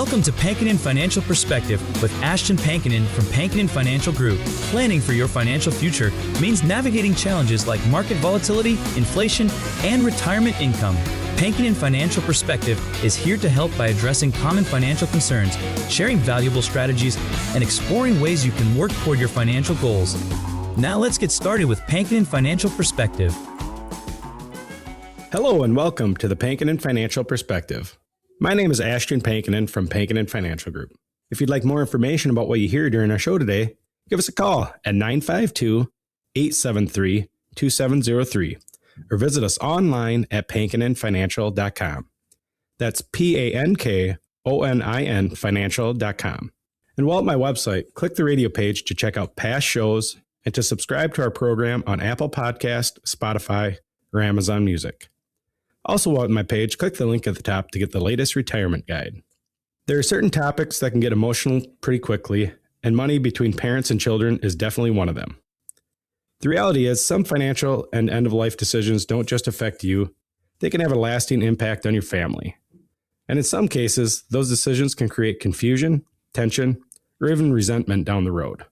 Welcome to Pankinen Financial Perspective with Ashton Pankinen from Pankinen Financial Group. Planning for your financial future means navigating challenges like market volatility, inflation, and retirement income. Pankinen Financial Perspective is here to help by addressing common financial concerns, sharing valuable strategies, and exploring ways you can work toward your financial goals. Now let's get started with Pankinen Financial Perspective. Hello and welcome to the Pankinen Financial Perspective. My name is Ashton Pankinen from Pankinen Financial Group. If you'd like more information about what you hear during our show today, give us a call at 952-873-2703 or visit us online at pankinenfinancial.com. That's PANKONIN financial.com. And while at my website, click the radio page to check out past shows and to subscribe to our program on Apple Podcast, Spotify, or Amazon Music. Also, while at my page, click the link at the top to get the latest retirement guide. There are certain topics that can get emotional pretty quickly, and money between parents and children is definitely one of them. The reality is, some financial and end-of-life decisions don't just affect you, they can have a lasting impact on your family. And in some cases, those decisions can create confusion, tension, or even resentment down the road.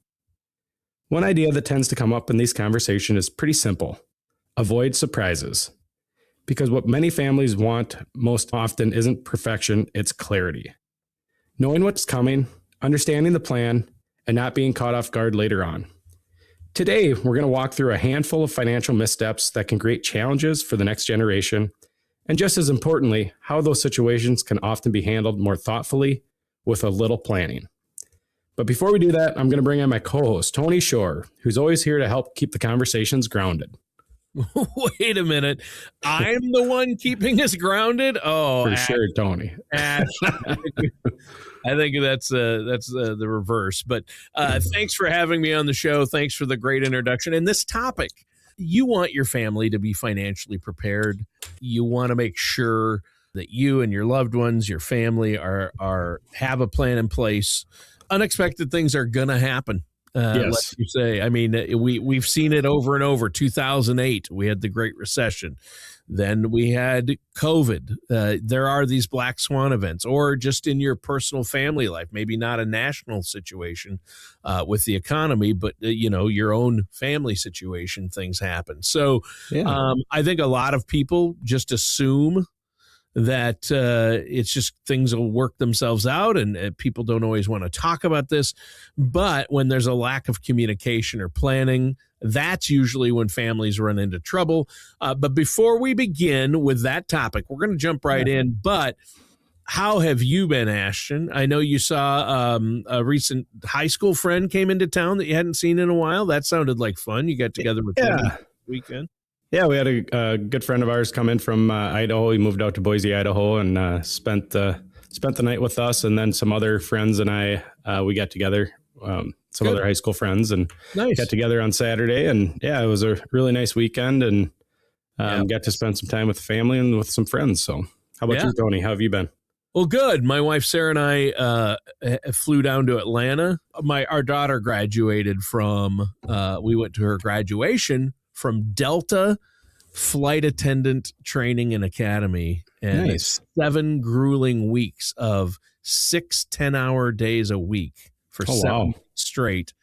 One idea that tends to come up in these conversations is pretty simple: avoid surprises. Because what many families want most often isn't perfection, it's clarity. Knowing what's coming, understanding the plan, and not being caught off guard later on. Today, we're going to walk through a handful of financial missteps that can create challenges for the next generation, and just as importantly, how those situations can often be handled more thoughtfully with a little planning. But before we do that, I'm going to bring in my co-host, Tony Shore, who's always here to help keep the conversations grounded. Wait a minute. I'm the one keeping us grounded? Oh, for sure, Tony. I think that's the reverse. But thanks for having me on the show. Thanks for the great introduction. And this topic, you want your family to be financially prepared. You want to make sure that you and your loved ones, your family have a plan in place. Unexpected things are going to happen. Yes. Like you say, I mean, we've seen it over and over. 2008, we had the Great Recession. Then we had COVID. There are these black swan events, or just in your personal family life, maybe not a national situation with the economy, but your own family situation, things happen. So I think a lot of people just assume that it's just things will work themselves out, and people don't always want to talk about this. But when there's a lack of communication or planning, that's usually when families run into trouble. But before we begin with that topic, we're going to jump right in. But how have you been, Ashton? I know you saw a recent high school friend came into town that you hadn't seen in a while. That sounded like fun. You got together with them this weekend. Yeah, we had a good friend of ours come in from Idaho. He moved out to Boise, Idaho, and spent the night with us. And then some other friends and I, we got together, some other high school friends, and got together on Saturday. And yeah, it was a really nice weekend, and got to spend some time with the family and with some friends. So how about you, Tony? How have you been? Well, good. My wife, Sarah, and I flew down to Atlanta. Our daughter graduated from, we went to her graduation from Delta Flight Attendant Training and Academy. And nice. 7 grueling weeks of 6 10-hour days a week for 7 straight.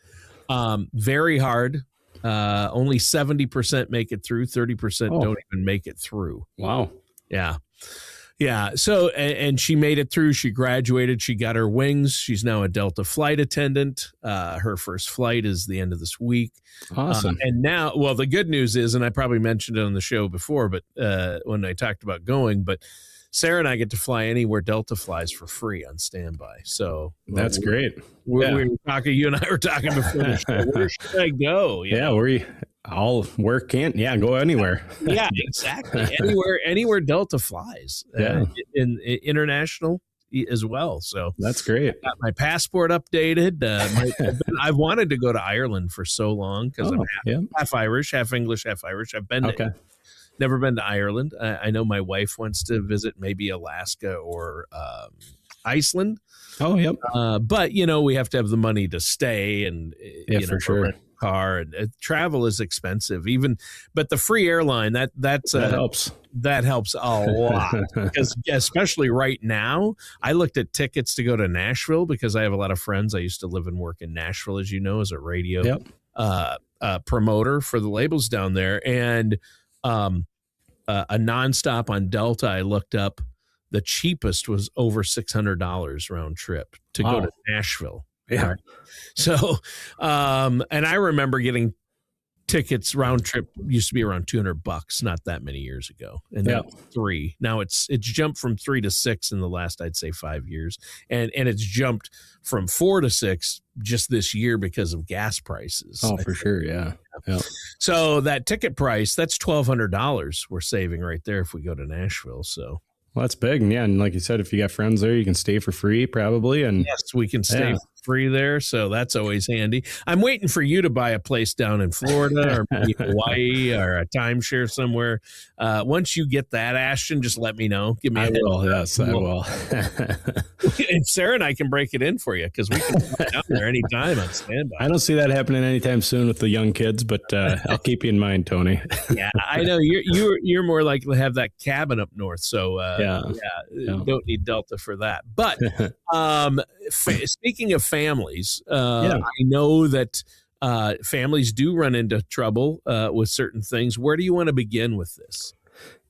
Very hard. Only 70% make it through. 30% don't even make it through. Wow. Yeah. Yeah. So, and she made it through. She graduated. She got her wings. She's now a Delta flight attendant. Her first flight is the end of this week. Awesome. And now, well, the good news is, and I probably mentioned it on the show before, but when I talked about going, but Sarah and I get to fly anywhere Delta flies for free on standby. So that's great. We were talking, you and I were talking before the show. Where should I go? Where can't go anywhere. Yeah, exactly. Anywhere Delta flies. In international as well. So that's great. I got my passport updated. I've wanted to go to Ireland for so long because I'm half Irish, half English, half Irish. I've been never been to Ireland. I know my wife wants to visit maybe Alaska or Iceland. Oh, yep. But we have to have the money to stay, and for sure. Rent a car. And travel is expensive. But the free airline that helps. That helps a lot because especially right now, I looked at tickets to go to Nashville because I have a lot of friends. I used to live and work in Nashville, as you know, as a radio Yep. promoter for the labels down there. And a nonstop on Delta, I looked up, the cheapest was over $600 round trip to go to Nashville. Yeah. Right? So, and I remember getting tickets round trip used to be around $200 not that many years ago, and then three. Now it's jumped from 3 to 6 in the last, I'd say, 5 years, and it's jumped from 4 to 6 just this year because of gas prices. Oh, for sure, yeah. So that ticket price, that's $1,200 we're saving right there if we go to Nashville. So. Well, that's big. And yeah, and like you said, if you got friends there, you can stay for free probably. And yes, we can stay free there. So that's always handy. I'm waiting for you to buy a place down in Florida or maybe Hawaii or a timeshare somewhere. Once you get that, Ashton, just let me know. Give me I will. Yes, I will. And Sarah and I can break it in for you because we can come down there anytime on standby. I don't see that happening anytime soon with the young kids, but I'll keep you in mind, Tony. Yeah, I know you're more likely to have that cabin up north. So don't need Delta for that. But speaking of families, I know that families do run into trouble with certain things. Where do you want to begin with this?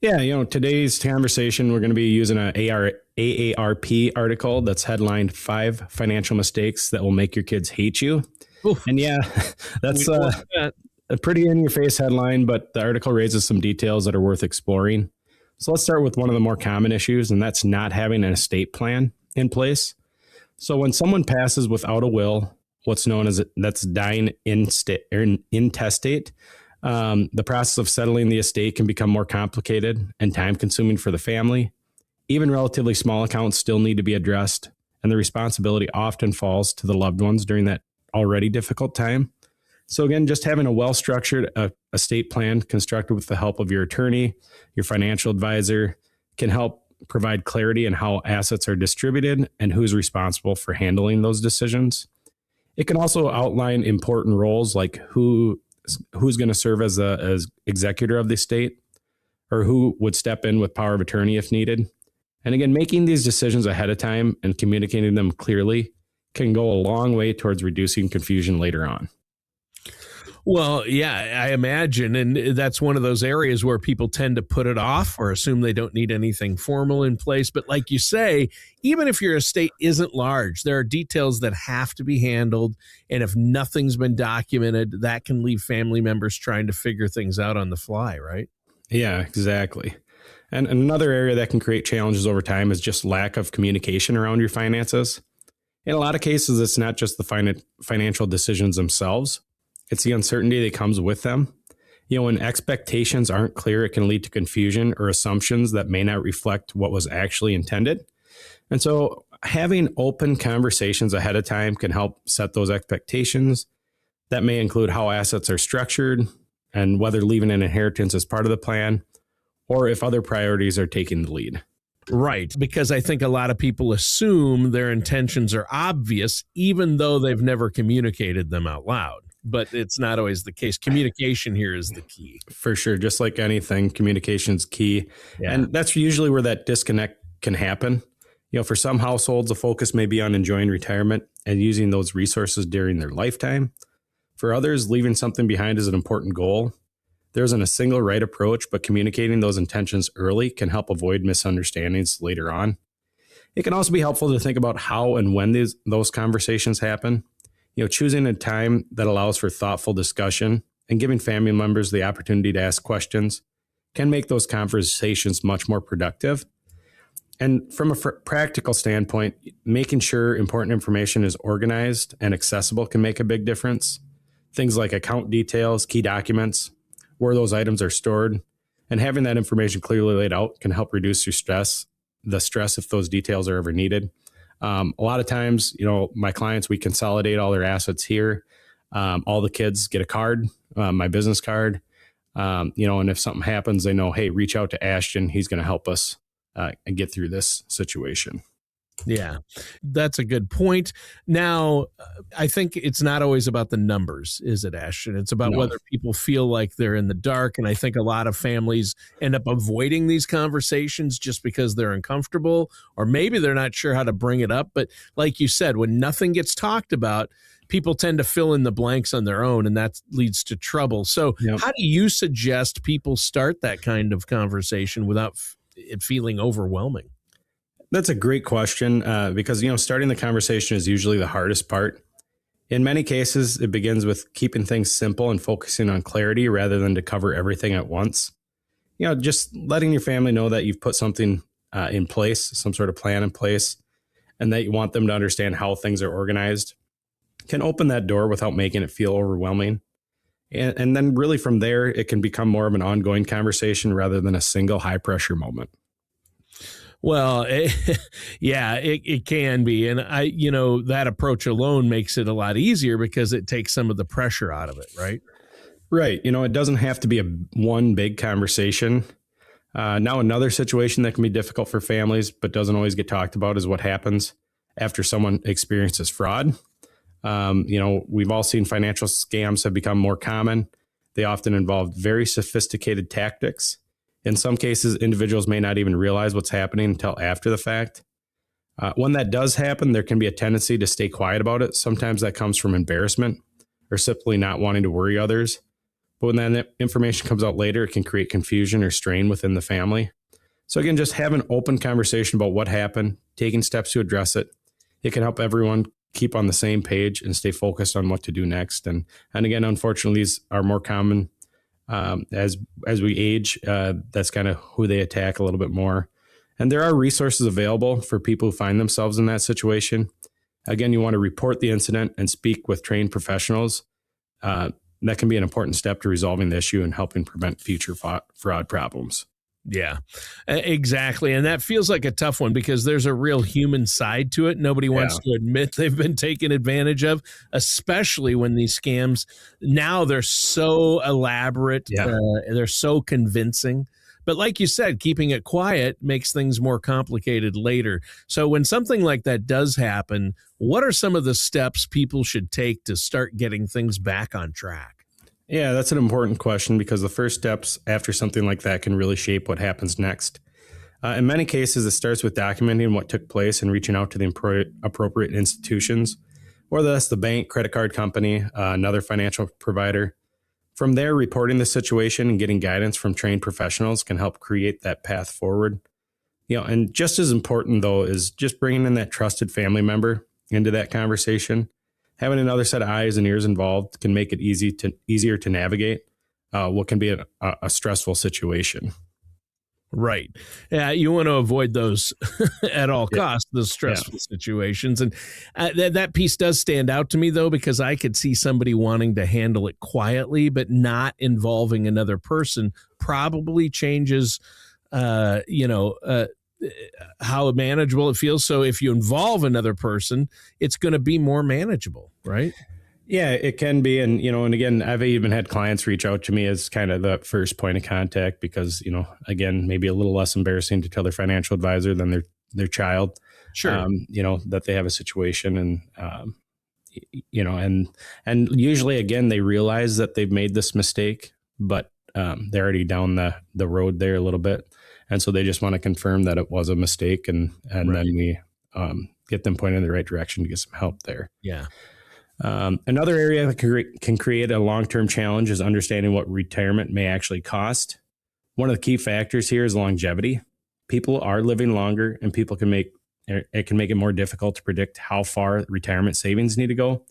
Yeah, today's conversation, we're going to be using an AARP article that's headlined 5 Financial Mistakes That Will Make Your Kids Hate You. Oof. And that's a pretty in-your-face headline, but the article raises some details that are worth exploring. So let's start with one of the more common issues, and that's not having an estate plan in place. So when someone passes without a will, what's known as that's dying intestate, the process of settling the estate can become more complicated and time consuming for the family. Even relatively small accounts still need to be addressed, and the responsibility often falls to the loved ones during that already difficult time. So again, just having a well-structured estate plan constructed with the help of your attorney, your financial advisor, can help provide clarity in how assets are distributed and who's responsible for handling those decisions. It can also outline important roles like who's going to serve as executor of the estate, or who would step in with power of attorney if needed. And again, making these decisions ahead of time and communicating them clearly can go a long way towards reducing confusion later on. Well, yeah, I imagine. And that's one of those areas where people tend to put it off or assume they don't need anything formal in place. But like you say, even if your estate isn't large, there are details that have to be handled. And if nothing's been documented, that can leave family members trying to figure things out on the fly, right? Yeah, exactly. And another area that can create challenges over time is just lack of communication around your finances. In a lot of cases, it's not just the financial decisions themselves. It's the uncertainty that comes with them. When expectations aren't clear, it can lead to confusion or assumptions that may not reflect what was actually intended. And so having open conversations ahead of time can help set those expectations. That may include how assets are structured and whether leaving an inheritance is part of the plan, or if other priorities are taking the lead. Right, because I think a lot of people assume their intentions are obvious, even though they've never communicated them out loud. But it's not always the case. Communication here is the key. For sure. Just like anything, communication's key. Yeah. And that's usually where that disconnect can happen. For some households, the focus may be on enjoying retirement and using those resources during their lifetime. For others, leaving something behind is an important goal. There isn't a single right approach, but communicating those intentions early can help avoid misunderstandings later on. It can also be helpful to think about how and when those conversations happen. Choosing a time that allows for thoughtful discussion and giving family members the opportunity to ask questions can make those conversations much more productive. And from a practical standpoint, making sure important information is organized and accessible can make a big difference. Things like account details, key documents, where those items are stored, and having that information clearly laid out can help reduce the stress if those details are ever needed. A lot of times, my clients, we consolidate all their assets here. All the kids get a card, my business card, and if something happens, they know, hey, reach out to Ashton. He's going to help us and get through this situation. Yeah, that's a good point. Now, I think it's not always about the numbers, is it, Ashton? It's about No. whether people feel like they're in the dark. And I think a lot of families end up avoiding these conversations just because they're uncomfortable, or maybe they're not sure how to bring it up. But like you said, when nothing gets talked about, people tend to fill in the blanks on their own, and that leads to trouble. So, Yep. how do you suggest people start that kind of conversation without it feeling overwhelming? That's a great question because, starting the conversation is usually the hardest part. In many cases, it begins with keeping things simple and focusing on clarity rather than to cover everything at once. Just letting your family know that you've put something in place, some sort of plan in place, and that you want them to understand how things are organized can open that door without making it feel overwhelming. And then really from there, it can become more of an ongoing conversation rather than a single high pressure moment. Well, yeah, it can be. And that approach alone makes it a lot easier because it takes some of the pressure out of it, right? Right. It doesn't have to be one big conversation. Now, another situation that can be difficult for families, but doesn't always get talked about is what happens after someone experiences fraud. We've all seen financial scams have become more common. They often involve very sophisticated tactics. In some cases, individuals may not even realize what's happening until after the fact. When that does happen, there can be a tendency to stay quiet about it. Sometimes that comes from embarrassment or simply not wanting to worry others. But when that information comes out later, it can create confusion or strain within the family. So again, just have an open conversation about what happened, taking steps to address it. It can help everyone keep on the same page and stay focused on what to do next. And again, unfortunately, these are more common as we age. That's kind of who they attack a little bit more. And there are resources available for people who find themselves in that situation. Again, you want to report the incident and speak with trained professionals. That can be an important step to resolving the issue and helping prevent future fraud problems. Yeah, exactly. And that feels like a tough one because there's a real human side to it. Nobody wants to admit they've been taken advantage of, especially when these scams, now they're so elaborate. They're so convincing. But like you said, keeping it quiet makes things more complicated later. So when something like that does happen, what are some of the steps people should take to start getting things back on track? Yeah, that's an important question because the first steps after something like that can really shape what happens next. In many cases, it starts with documenting what took place and reaching out to the appropriate institutions, whether that's the bank, credit card company, another financial provider. From there, reporting the situation and getting guidance from trained professionals can help create that path forward. And just as important, though, is just bringing in that trusted family member into that conversation. Having another set of eyes and ears involved can make it easier to navigate what can be a stressful situation. Right. Yeah, you want to avoid those at all costs, those stressful situations. And that piece does stand out to me, though, because I could see somebody wanting to handle it quietly, but not involving another person probably changes, how manageable it feels. So if you involve another person, it's going to be more manageable, right? Yeah, it can be. And, and again, I've even had clients reach out to me as kind of the first point of contact because, again, maybe a little less embarrassing to tell their financial advisor than their child, sure. That they have a situation and, and usually, again, they realize that they've made this mistake, but they're already down the road there a little bit. And so they just want to confirm that it was a mistake. And then we get them pointed in the right direction to get some help there. Yeah. Another area that can create a long-term challenge is understanding what retirement may actually cost. One of the key factors here is longevity. People are living longer and it can make it more difficult to predict how far retirement savings need to go.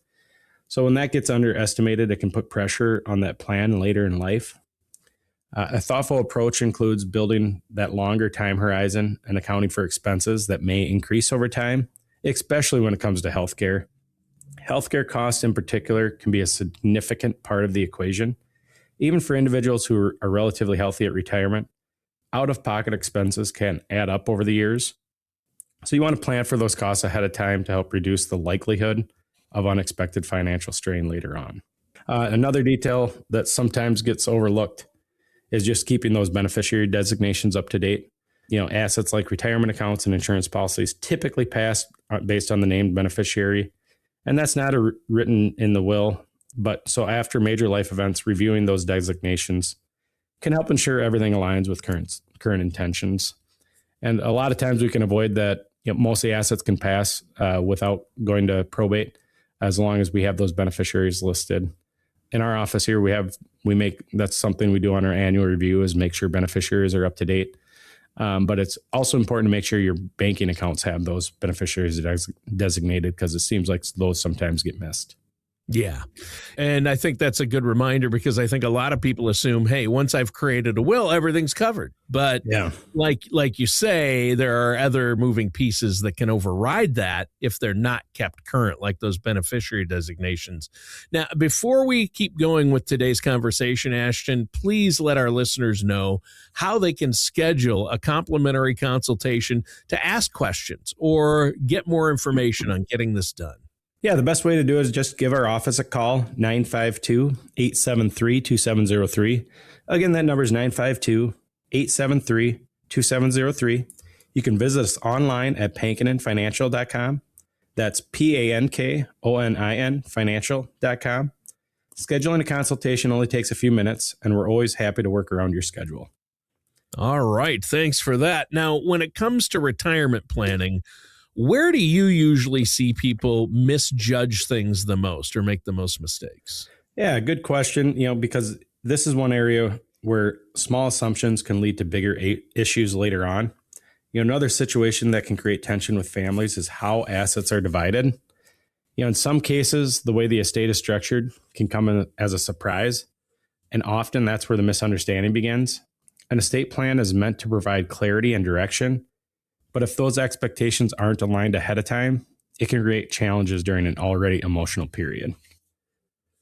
So when that gets underestimated, it can put pressure on that plan later in life. A thoughtful approach includes building that longer time horizon and accounting for expenses that may increase over time, especially when it comes to healthcare. Healthcare costs in particular can be a significant part of the equation. Even for individuals who are relatively healthy at retirement, out-of-pocket expenses can add up over the years. So you want to plan for those costs ahead of time to help reduce the likelihood of unexpected financial strain later on. Another detail that sometimes gets overlooked is just keeping those beneficiary designations up to date. Assets like retirement accounts and insurance policies typically pass based on the named beneficiary. And that's not written in the will. But so after major life events, reviewing those designations can help ensure everything aligns with current intentions. And a lot of times we can avoid that. Most of the assets can pass without going to probate, as long as we have those beneficiaries listed. In our office here, that's something we do on our annual review, is make sure beneficiaries are up to date. But it's also important to make sure your banking accounts have those beneficiaries designated, because it seems like those sometimes get missed. Yeah. And I think that's a good reminder, because I think a lot of people assume, hey, once I've created a will, everything's covered. But like you say, there are other moving pieces that can override that if they're not kept current, like those beneficiary designations. Now, before we keep going with today's conversation, Ashton, please let our listeners know how they can schedule a complimentary consultation to ask questions or get more information on getting this done. Yeah, the best way to do it is just give our office a call, 952-873-2703. Again, that number is 952-873-2703. You can visit us online at pankoninfinancial.com. That's PANKONIN financial.com. Scheduling a consultation only takes a few minutes, and we're always happy to work around your schedule. All right, thanks for that. Now, when it comes to retirement planning, where do you usually see people misjudge things the most or make the most mistakes? Yeah, good question. Because this is one area where small assumptions can lead to bigger issues later on. Another situation that can create tension with families is how assets are divided. In some cases, the way the estate is structured can come in as a surprise. And often that's where the misunderstanding begins. An estate plan is meant to provide clarity and direction. But if those expectations aren't aligned ahead of time, it can create challenges during an already emotional period.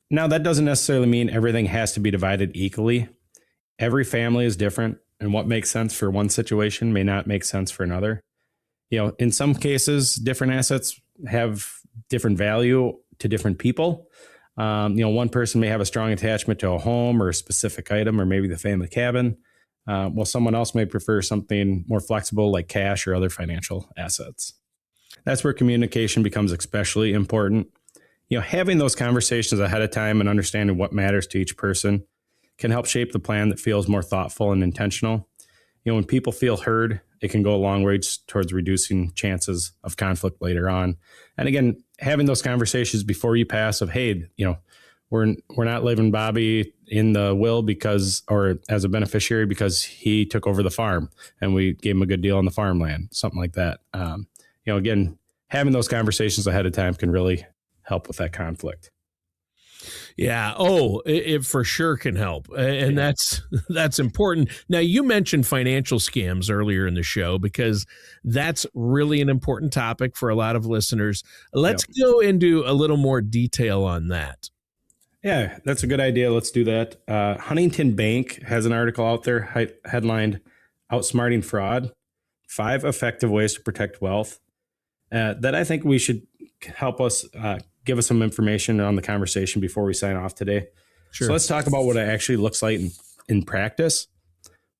Now, that doesn't necessarily mean everything has to be divided equally. Every family is different, and what makes sense for one situation may not make sense for another. In some cases, different assets have different value to different people. One person may have a strong attachment to a home or a specific item, or maybe the family cabin. While someone else may prefer something more flexible like cash or other financial assets. That's where communication becomes especially important. Having those conversations ahead of time and understanding what matters to each person can help shape the plan that feels more thoughtful and intentional. When people feel heard, it can go a long way towards reducing chances of conflict later on. And again, having those conversations before you pass of, hey, we're not leaving Bobby in the will or as a beneficiary because he took over the farm and we gave him a good deal on the farmland, something like that. Again, having those conversations ahead of time can really help with that conflict. Yeah. Oh, it for sure can help. And that's important. Now, you mentioned financial scams earlier in the show, because that's really an important topic for a lot of listeners. Let's go into a little more detail on that. Yeah, that's a good idea. Let's do that. Huntington Bank has an article out there headlined "Outsmarting Fraud: 5 Effective Ways to Protect Wealth," that I think we should help us give us some information on the conversation before we sign off today. Sure. So let's talk about what it actually looks like in practice.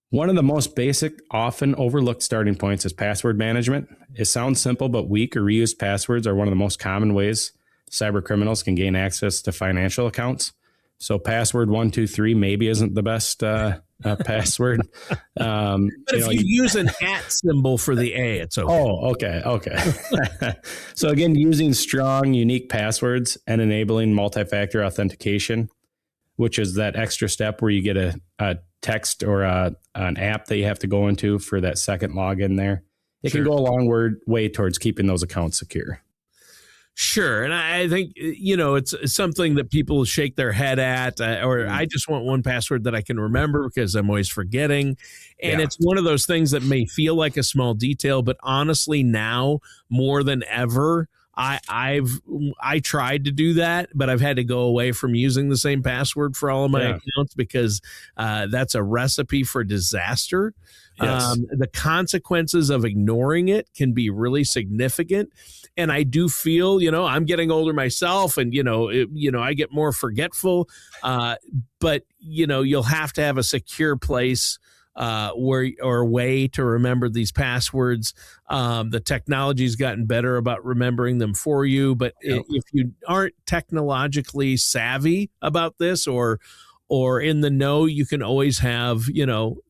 One of the most basic, often overlooked starting points is password management. It sounds simple, but weak or reused passwords are one of the most common ways cyber criminals can gain access to financial accounts. So password 123 maybe isn't the best password. But if you use an @ symbol for the A, it's okay. Oh, okay. So again, using strong, unique passwords and enabling multi-factor authentication, which is that extra step where you get a text or an app that you have to go into for that second login there. It can go a long way towards keeping those accounts secure. Sure. And I think, it's something that people shake their head at, or I just want one password that I can remember because I'm always forgetting. And it's one of those things that may feel like a small detail, but honestly, now more than ever, I tried to do that, but I've had to go away from using the same password for all of my accounts because that's a recipe for disaster. Yes. The consequences of ignoring it can be really significant. And I do feel, I'm getting older myself and, I get more forgetful. But, you'll have to have a secure place way to remember these passwords. The technology's gotten better about remembering them for you, but if you aren't technologically savvy about this or in the know, you can always have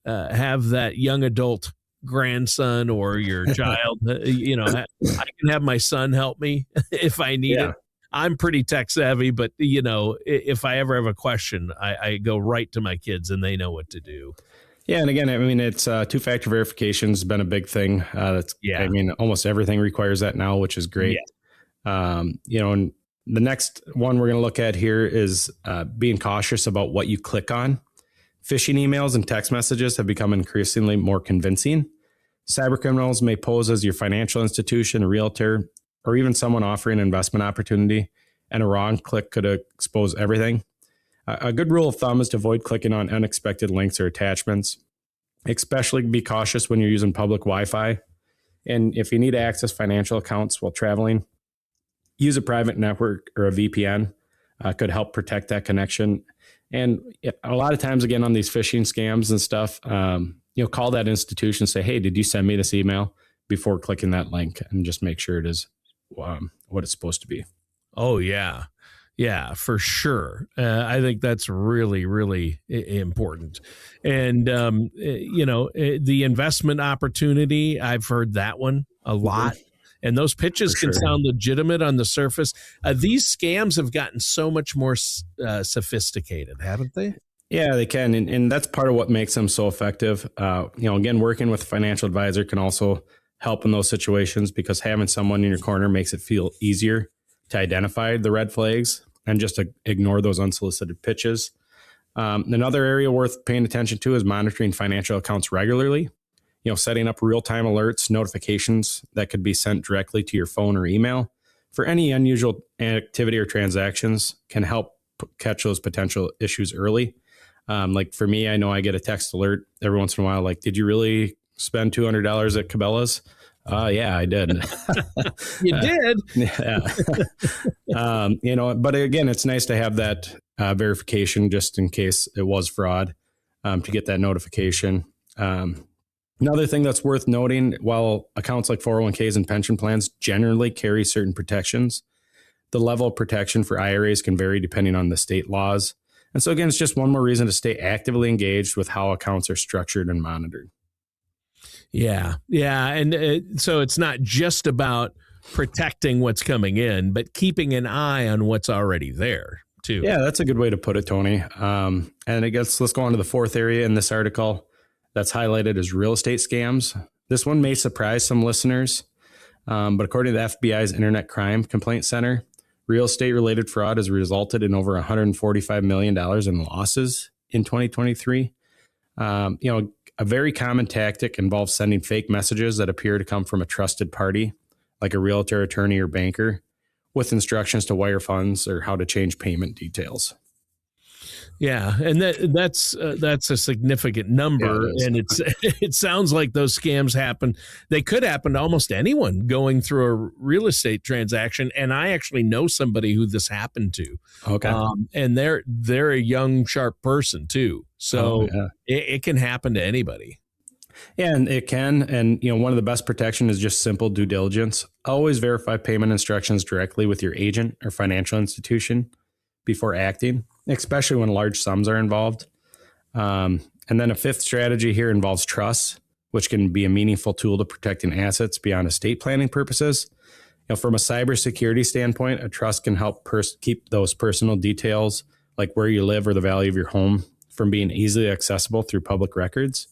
have that young adult grandson or your child. I can have my son help me if I need it. I'm pretty tech savvy, but if I ever have a question, I go right to my kids and they know what to do. Yeah, and again, I mean, it's two-factor verification has been a big thing. I mean, almost everything requires that now, which is great. Yeah. And the next one we're going to look at here is being cautious about what you click on. Phishing emails and text messages have become increasingly more convincing. Cybercriminals may pose as your financial institution, a realtor, or even someone offering an investment opportunity, and a wrong click could expose everything. A good rule of thumb is to avoid clicking on unexpected links or attachments. Especially be cautious when you're using public Wi-Fi. And if you need to access financial accounts while traveling, use a private network or a VPN. Could help protect that connection. And a lot of times, again, on these phishing scams and stuff, call that institution, say, hey, did you send me this email, before clicking that link, and just make sure it is what it's supposed to be. Oh, yeah. Yeah, for sure. I think that's really, really important. And, the investment opportunity, I've heard that one a lot. And those pitches can sound legitimate on the surface. These scams have gotten so much more sophisticated, haven't they? Yeah, they can. And that's part of what makes them so effective. Again, working with a financial advisor can also help in those situations, because having someone in your corner makes it feel easier to identify the red flags and just to ignore those unsolicited pitches. Another area worth paying attention to is monitoring financial accounts regularly. Setting up real-time alerts, notifications that could be sent directly to your phone or email for any unusual activity or transactions can help catch those potential issues early. Like for me, I know I get a text alert every once in a while, like, did you really spend $200 at Cabela's? Yeah, I did. You did? Yeah. But again, it's nice to have that verification just in case it was fraud, to get that notification. Another thing that's worth noting, while accounts like 401ks and pension plans generally carry certain protections, the level of protection for IRAs can vary depending on the state laws. And so again, it's just one more reason to stay actively engaged with how accounts are structured and monitored. Yeah. Yeah. And so it's not just about protecting what's coming in, but keeping an eye on what's already there too. Yeah, that's a good way to put it, Tony. And I guess let's go on to the fourth area in this article that's highlighted as real estate scams. This one may surprise some listeners, but according to the FBI's Internet Crime Complaint Center, real estate related fraud has resulted in over $145 million in losses in 2023. A very common tactic involves sending fake messages that appear to come from a trusted party, like a realtor, attorney, or banker, with instructions to wire funds or how to change payment details. Yeah, and that's a significant number, and it sounds like those scams happen. They could happen to almost anyone going through a real estate transaction, and I actually know somebody who this happened to. Okay, and they're a young, sharp person too, so it can happen to anybody. Yeah, and it can. And one of the best protection is just simple due diligence. Always verify payment instructions directly with your agent or financial institution before acting, especially when large sums are involved. And then a fifth strategy here involves trust, which can be a meaningful tool to protecting assets beyond estate planning purposes. From a cybersecurity standpoint, a trust can help keep those personal details, like where you live or the value of your home, from being easily accessible through public records.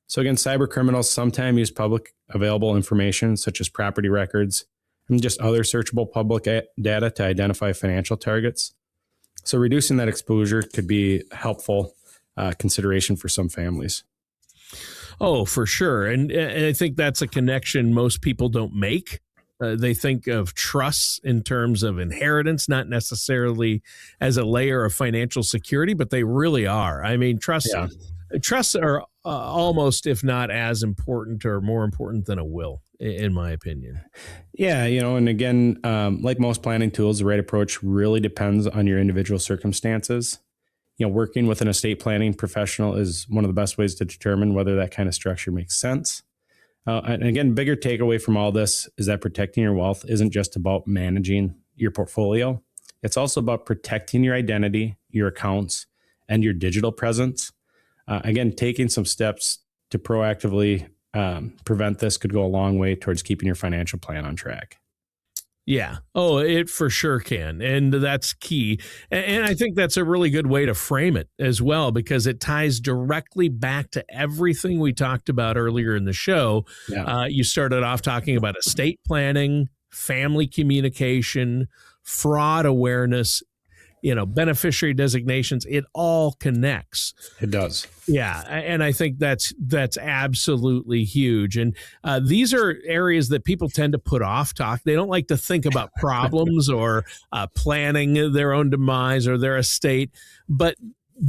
So again, cyber criminals sometimes use public available information, such as property records and just other searchable public data to identify financial targets. So reducing that exposure could be helpful consideration for some families. Oh, for sure. And I think that's a connection most people don't make. They think of trusts in terms of inheritance, not necessarily as a layer of financial security, but they really are. I mean, trusts are almost, if not as important or more important than a will, in my opinion. Yeah, and again, like most planning tools, the right approach really depends on your individual circumstances. working with an estate planning professional is one of the best ways to determine whether that kind of structure makes sense. And again, bigger takeaway from all this is that protecting your wealth isn't just about managing your portfolio. It's also about protecting your identity, your accounts, and your digital presence. Again, taking some steps to proactively prevent this could go a long way towards keeping your financial plan on track. Yeah. Oh, it for sure can. And that's key. And I think that's a really good way to frame it as well, because it ties directly back to everything we talked about earlier in the show. Yeah. You started off talking about estate planning, family communication, fraud awareness, beneficiary designations. It all connects. It does. Yeah. And I think that's absolutely huge. And these are areas that people tend to put off talk. They don't like to think about problems or planning their own demise or their estate, but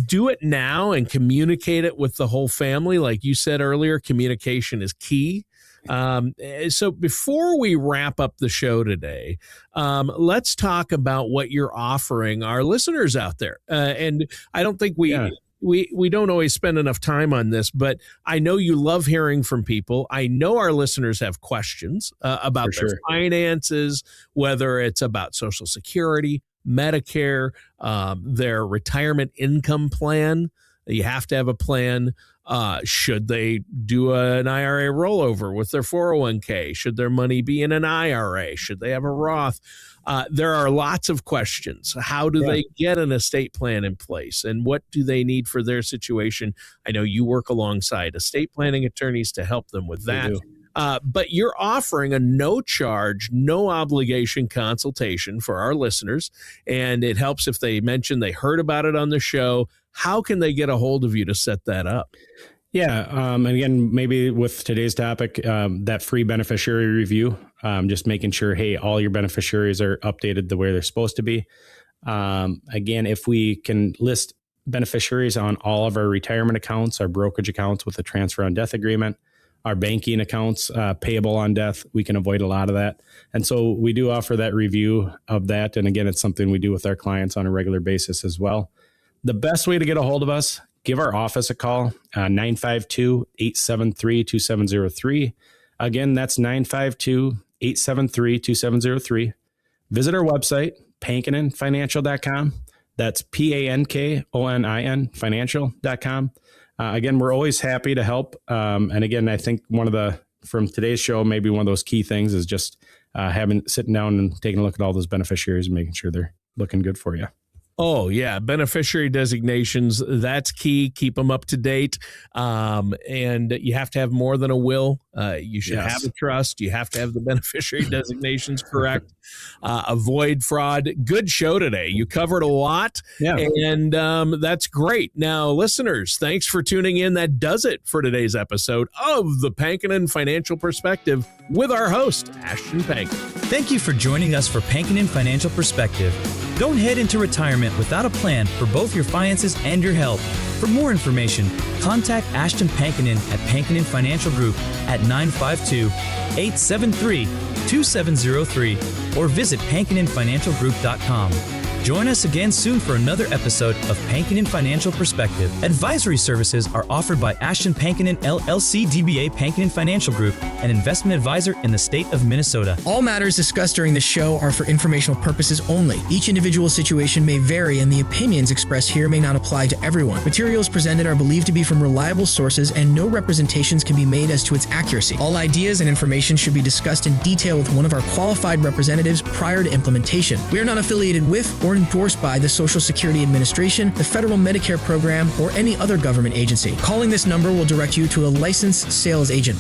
do it now and communicate it with the whole family. Like you said earlier, communication is key. So before we wrap up the show today, let's talk about what you're offering our listeners out there. And I don't think we don't always spend enough time on this, but I know you love hearing from people. I know our listeners have questions about their finances, whether it's about Social Security, Medicare, their retirement income plan. You have to have a plan. Should they do an IRA rollover with their 401k? Should their money be in an IRA? Should they have a Roth? There are lots of questions. How do they get an estate plan in place? And what do they need for their situation? I know you work alongside estate planning attorneys to help them with that. But you're offering a no-charge, no-obligation consultation for our listeners, and it helps if they mention they heard about it on the show. How can they get a hold of you to set that up? Yeah. And again, maybe with today's topic, that free beneficiary review, just making sure, hey, all your beneficiaries are updated the way they're supposed to be. Again, if we can list beneficiaries on all of our retirement accounts, our brokerage accounts with a transfer on death agreement, our banking accounts payable on death, we can avoid a lot of that. And so we do offer that review of that. And again, it's something we do with our clients on a regular basis as well. The best way to get a hold of us, give our office a call, 952-873-2703. Again, that's 952-873-2703. Visit our website, pankoninfinancial.com. That's PANKONIN financial.com. Again, we're always happy to help. And again, I think from today's show, maybe one of those key things is just sitting down and taking a look at all those beneficiaries and making sure they're looking good for you. Oh, yeah. Beneficiary designations, that's key. Keep them up to date. And you have to have more than a will. You should have a trust. You have to have the beneficiary designations correct. Avoid fraud. Good show today. You covered a lot. Yeah. And that's great. Now, listeners, thanks for tuning in. That does it for today's episode of the Pankonin Financial Perspective with our host, Ashton Pankin. Thank you for joining us for Pankonin Financial Perspective. Don't head into retirement without a plan for both your finances and your health. For more information, contact Ashton Pankonin at Pankonin Financial Group at 952-873-2703 or visit pankoninfinancialgroup.com. Join us again soon for another episode of Pankonin Financial Perspective. Advisory services are offered by Ashton Pankonin LLC DBA Pankonin Financial Group, an investment advisor in the state of Minnesota. All matters discussed during the show are for informational purposes only. Each individual situation may vary, and the opinions expressed here may not apply to everyone. Materials presented are believed to be from reliable sources, and no representations can be made as to its accuracy. All ideas and information should be discussed in detail with one of our qualified representatives prior to implementation. We are not affiliated with or endorsed by the Social Security Administration, the Federal Medicare Program, or any other government agency. Calling this number will direct you to a licensed sales agent.